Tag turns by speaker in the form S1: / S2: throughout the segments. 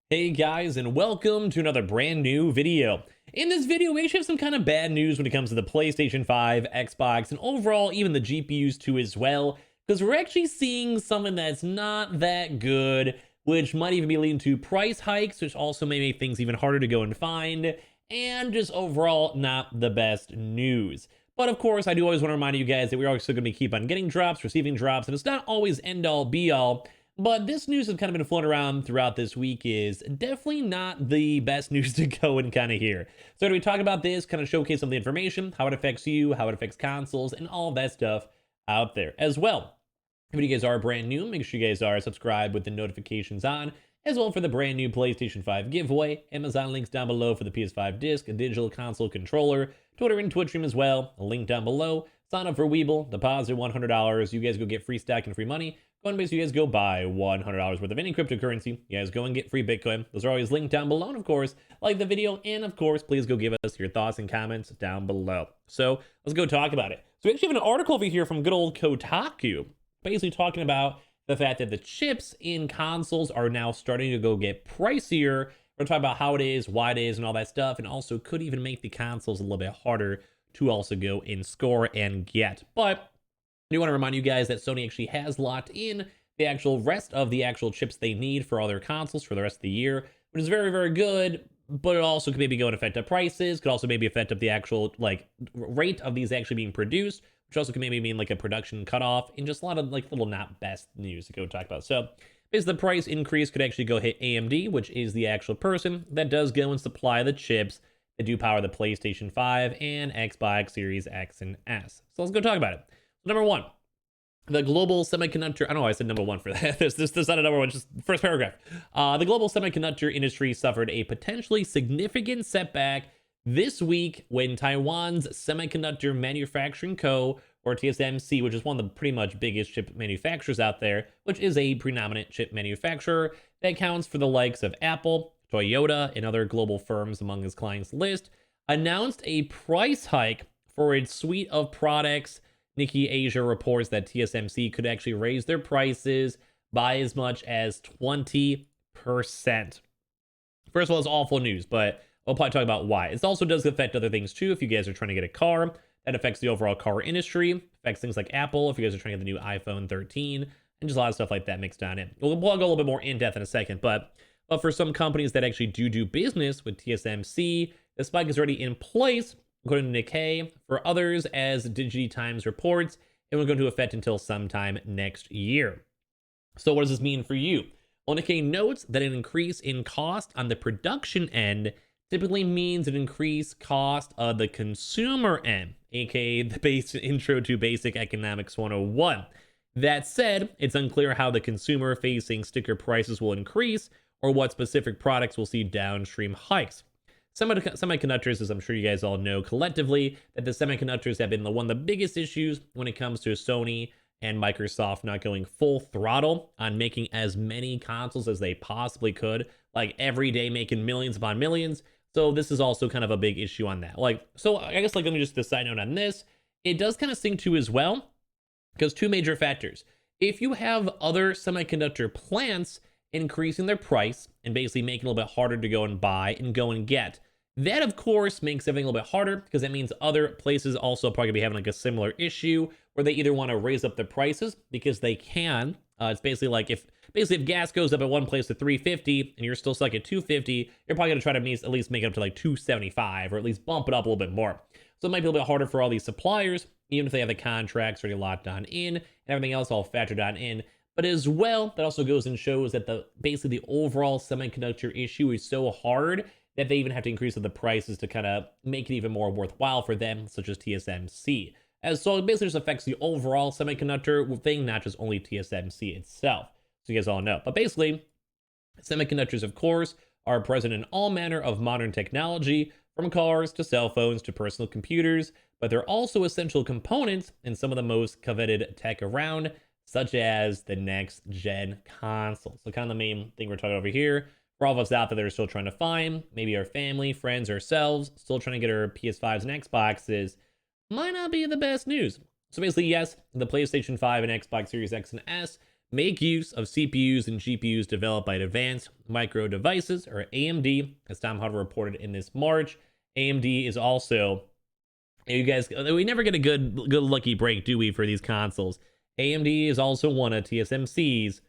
S1: Hey guys, and welcome to another brand new video. In this video, we actually have some kind of bad news when it comes to the PlayStation 5, Xbox, and overall even the GPUs too as well, because we're actually seeing something that's not that good, which might even be leading to price hikes, which also may make things even harder to go and find, and just overall not the best news. But of course, I do always want to remind you guys that we're also going to keep on getting drops, receiving drops, and it's not always end all be all. But this news has kind of been floating around throughout this week is definitely not the best news to go and kind of hear. So we talk about this, kind of showcase some of the information, how it affects you, how it affects consoles, and all of that stuff out there as well. If you guys are brand new, make sure you guys are subscribed with the notifications on, as well for the brand new PlayStation 5 giveaway. Amazon links down below for the PS5 disc, a digital console controller, Twitter and Twitch stream as well, a link down below. Sign up for Weeble, deposit $100. You guys go get free stack and free money. Coinbase, you guys go buy $100 worth of any cryptocurrency. You guys go and get free Bitcoin. Those are always linked down below. And of course, like the video. And of course, please go give us your thoughts and comments down below. So let's go talk about it. So we actually have an article over here from good old Kotaku, basically talking about the fact that the chips in consoles are now starting to go get pricier. We're talking about how it is, why it is, and all that stuff. And also could even make the consoles a little bit harder to also go and score and get. But I do want to remind you guys that Sony actually has locked in the actual rest of the actual chips they need for all their consoles for the rest of the year, which is very, very good. But it also could maybe go and affect up prices, could also maybe affect up the actual like rate of these actually being produced, which also could maybe mean like a production cutoff, and just a lot of like little not best news to go talk about. So basically the price increase could actually go hit AMD, which is the actual person that does go and supply the chips that do power the PlayStation 5 and Xbox Series X and S. So let's go talk about it. Number one, the global semiconductor. I don't know why I said number one for that. There's not a number one, just first paragraph. The global semiconductor industry suffered a potentially significant setback this week when Taiwan's Semiconductor Manufacturing Co., or TSMC, which is one of the pretty much biggest chip manufacturers out there, which is a predominant chip manufacturer that accounts for the likes of Apple, Toyota, and other global firms among its clients list, announced a price hike for its suite of products. Nikkei Asia reports that TSMC could actually raise their prices by as much as 20%. First of all, it's awful news, but we'll probably talk about why. It also does affect other things too. If you guys are trying to get a car, that affects the overall car industry, affects things like Apple, if you guys are trying to get the new iPhone 13, and just a lot of stuff like that mixed on in. We'll go a little bit more in depth in a second, but for some companies that actually do business with TSMC, the spike is already in place, according to Nikkei. For others, as DigiTimes reports, it will go into effect until sometime next year. So what does this mean for you? Well, Nikkei notes that an increase in cost on the production end typically means an increased cost of the consumer end, aka the base intro to basic economics 101. That said, it's unclear how the consumer-facing sticker prices will increase or what specific products will see downstream hikes. Semiconductors, as I'm sure you guys all know collectively, that the semiconductors have been one of the biggest issues when it comes to Sony and Microsoft not going full throttle on making as many consoles as they possibly could, like every day making millions upon millions. So this is also kind of a big issue on that. So I guess let me just the side note on this. It does kind of sync to as well, because two major factors. If you have other semiconductor plants increasing their price and basically making it a little bit harder to go and buy and go and get, that of course makes everything a little bit harder, because that means other places also probably be having like a similar issue where they either want to raise up the prices because they can. It's basically like if gas goes up at one place to $3.50 and you're still stuck at $2.50, you're probably going to try to at least make it up to like $2.75 or at least bump it up a little bit more. So it might be a little bit harder for all these suppliers, even if they have the contracts already locked on in and everything else all factored on in. But as well, that also goes and shows that basically the overall semiconductor issue is so hard that they even have to increase the prices to kind of make it even more worthwhile for them, such as TSMC. So it basically just affects the overall semiconductor thing, not just only TSMC itself, so you guys all know. But basically, semiconductors, of course, are present in all manner of modern technology, from cars to cell phones to personal computers, but they're also essential components in some of the most coveted tech around, such as the next gen console. So kind of the main thing we're talking over here, for all of us out there that are still trying to find, maybe our family, friends, ourselves, still trying to get our PS5s and Xboxes, might not be the best news. So basically, yes, the PlayStation 5 and Xbox Series X and S make use of CPUs and GPUs developed by Advanced Micro Devices, or AMD, as Tom Huddle reported in this March. AMD is also, you guys, we never get a good lucky break, do we, for these consoles? AMD is also one of TSMC's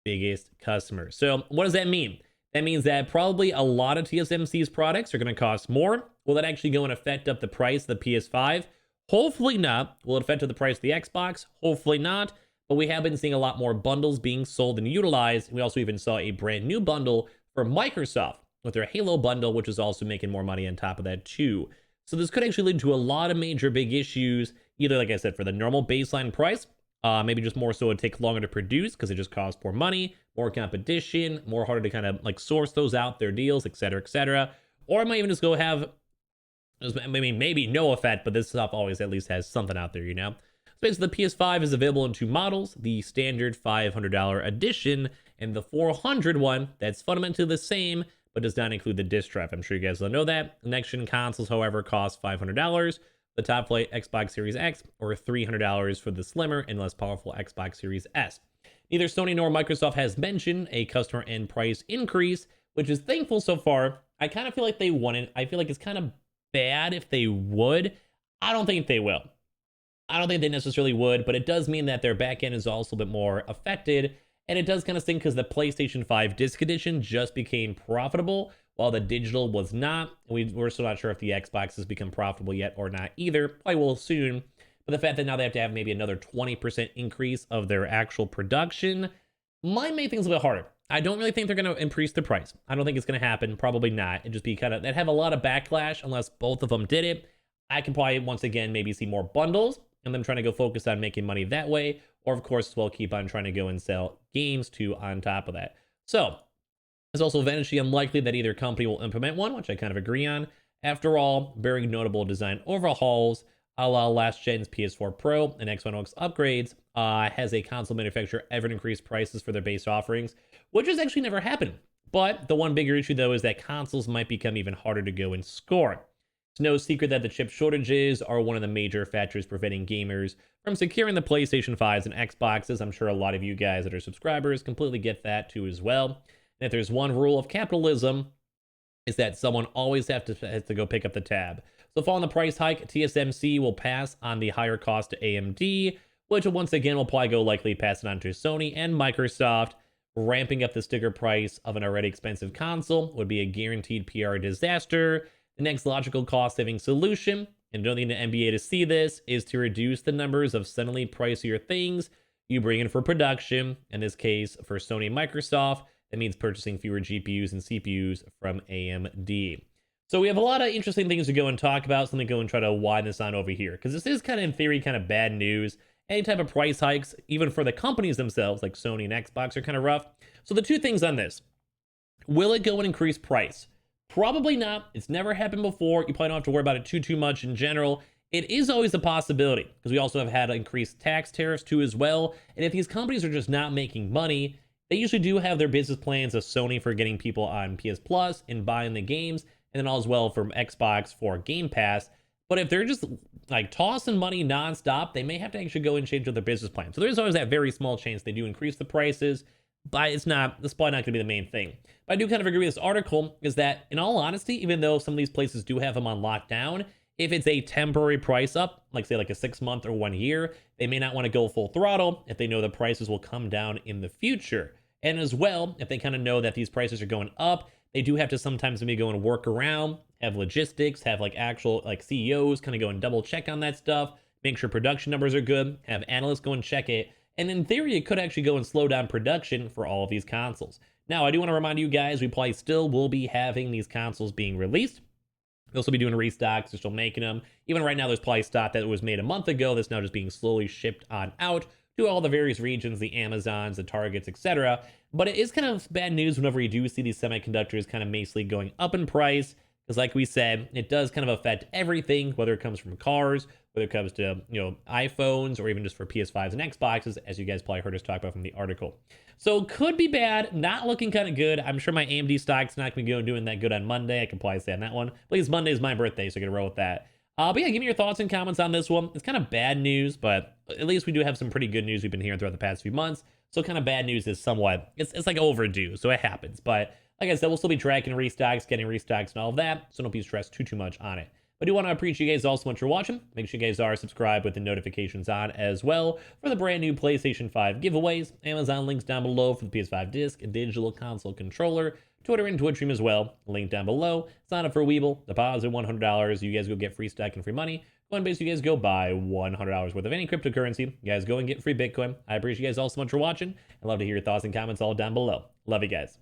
S1: biggest customers. So what does that mean? That means that probably a lot of TSMC's products are going to cost more. Will that actually go and affect up the price of the PS5? Hopefully not. Will it affect the price of the Xbox? Hopefully not. But we have been seeing a lot more bundles being sold and utilized. We also even saw a brand new bundle for Microsoft with their Halo bundle, which is also making more money on top of that too. So this could actually lead to a lot of major big issues, either, like I said, for the normal baseline price, maybe just more so it'd take longer to produce because it just costs more money, more competition, more harder to kind of like source those out, their deals, etc., etc. Or it might even just go have, I mean, maybe no effect, but this stuff always at least has something out there, you know? So basically, the PS5 is available in two models, the standard $500 edition and the $400 one that's fundamentally the same, but does not include the disc drive. I'm sure you guys don't know that. Next-gen consoles, however, cost $500. The top flight Xbox Series X, or $300 for the slimmer and less powerful Xbox Series S. Neither Sony nor Microsoft has mentioned a customer end price increase, which is thankful so far. I kind of feel like they wouldn't. I feel like it's kind of bad if they would. I don't think they will. I don't think they necessarily would, but it does mean that their back end is also a bit more affected. And it does kind of stink because the PlayStation 5 Disc Edition just became profitable, while the digital was not. We're still not sure if the Xbox has become profitable yet or not either. Probably will soon. But the fact that now they have to have maybe another 20% increase of their actual production might make things a bit harder. I don't really think they're going to increase the price. I don't think it's going to happen. Probably not. It'd just be kind of, they'd have a lot of backlash unless both of them did it. I can probably, once again, maybe see more bundles and them trying to go focus on making money that way. Or, of course, as well, keep on trying to go and sell games too on top of that. So, it's also eventually unlikely that either company will implement one, which I kind of agree on. After all, very notable design overhauls, a la last gen's PS4 Pro and X1 X upgrades, has a console manufacturer ever increased prices for their base offerings, which has actually never happened. But the one bigger issue, though, is that consoles might become even harder to go and score. It's no secret that the chip shortages are one of the major factors preventing gamers from securing the PlayStation 5s and Xboxes. I'm sure a lot of you guys that are subscribers completely get that too as well. And if there's one rule of capitalism, is that someone always has to go pick up the tab. So following the price hike, TSMC will pass on the higher cost to AMD, which once again will probably go likely pass it on to Sony and Microsoft. Ramping up the sticker price of an already expensive console would be a guaranteed PR disaster. The next logical cost-saving solution, and don't need an MBA to see this, is to reduce the numbers of suddenly pricier things you bring in for production. In this case, for Sony and Microsoft, that means purchasing fewer GPUs and CPUs from AMD. So we have a lot of interesting things to go and talk about. So let me go and try to widen this on over here, because this is kind of, in theory, kind of bad news. Any type of price hikes, even for the companies themselves, like Sony and Xbox, are kind of rough. So the two things on this: will it go and increase price? Probably not. It's never happened before. You probably don't have to worry about it too much in general. It is always a possibility, because we also have had increased tax tariffs too as well. And if these companies are just not making money, they usually do have their business plans of Sony for getting people on PS Plus and buying the games, and then all as well from Xbox for Game Pass. But if they're just like tossing money nonstop, they may have to actually go and change their business plan. So there's always that very small chance they do increase the prices, but that's probably not going to be the main thing. But I do kind of agree with this article, is that in all honesty, even though some of these places do have them on lockdown, if it's a temporary price up, like say like a 6 month or 1 year, they may not want to go full throttle if they know the prices will come down in the future. And as well, if they kind of know that these prices are going up, they do have to sometimes maybe go and work around, have logistics, have like actual like CEOs kind of go and double check on that stuff, make sure production numbers are good, have analysts go and check it. And in theory, it could actually go and slow down production for all of these consoles. Now, I do want to remind you guys, we probably still will be having these consoles being released. They'll still be doing restocks, they're still making them. Even right now, there's probably stock that was made a month ago that's now just being slowly shipped on out to all the various regions, the Amazons, the Targets, etc. But it is kind of bad news whenever you do see these semiconductors kind of basically going up in price, because like we said, it does kind of affect everything, whether it comes from cars, whether it comes to, iPhones, or even just for PS5s and Xboxes, as you guys probably heard us talk about from the article. So could be bad, not looking kind of good. I'm sure my AMD stock's not going to go doing that good on Monday. I can probably say on that one. Please, Monday is my birthday, so I'm going to roll with that. But yeah, give me your thoughts and comments on this one. It's kind of bad news, but at least we do have some pretty good news we've been hearing throughout the past few months. So kind of bad news is somewhat, it's like overdue, so it happens. But like I said, we'll still be tracking restocks, getting restocks and all of that, so don't be stressed too much on it. But I do want to appreciate you guys all so much for watching. Make sure you guys are subscribed with the notifications on as well for the brand new PlayStation 5 giveaways. Amazon links down below for the PS5 disc and digital console controller. Twitter and Twitch stream as well. Link down below. Sign up for Weeble. Deposit $100. You guys go get free stock and free money. Coinbase, you guys go buy $100 worth of any cryptocurrency. You guys go and get free Bitcoin. I appreciate you guys all so much for watching. I'd love to hear your thoughts and comments all down below. Love you guys.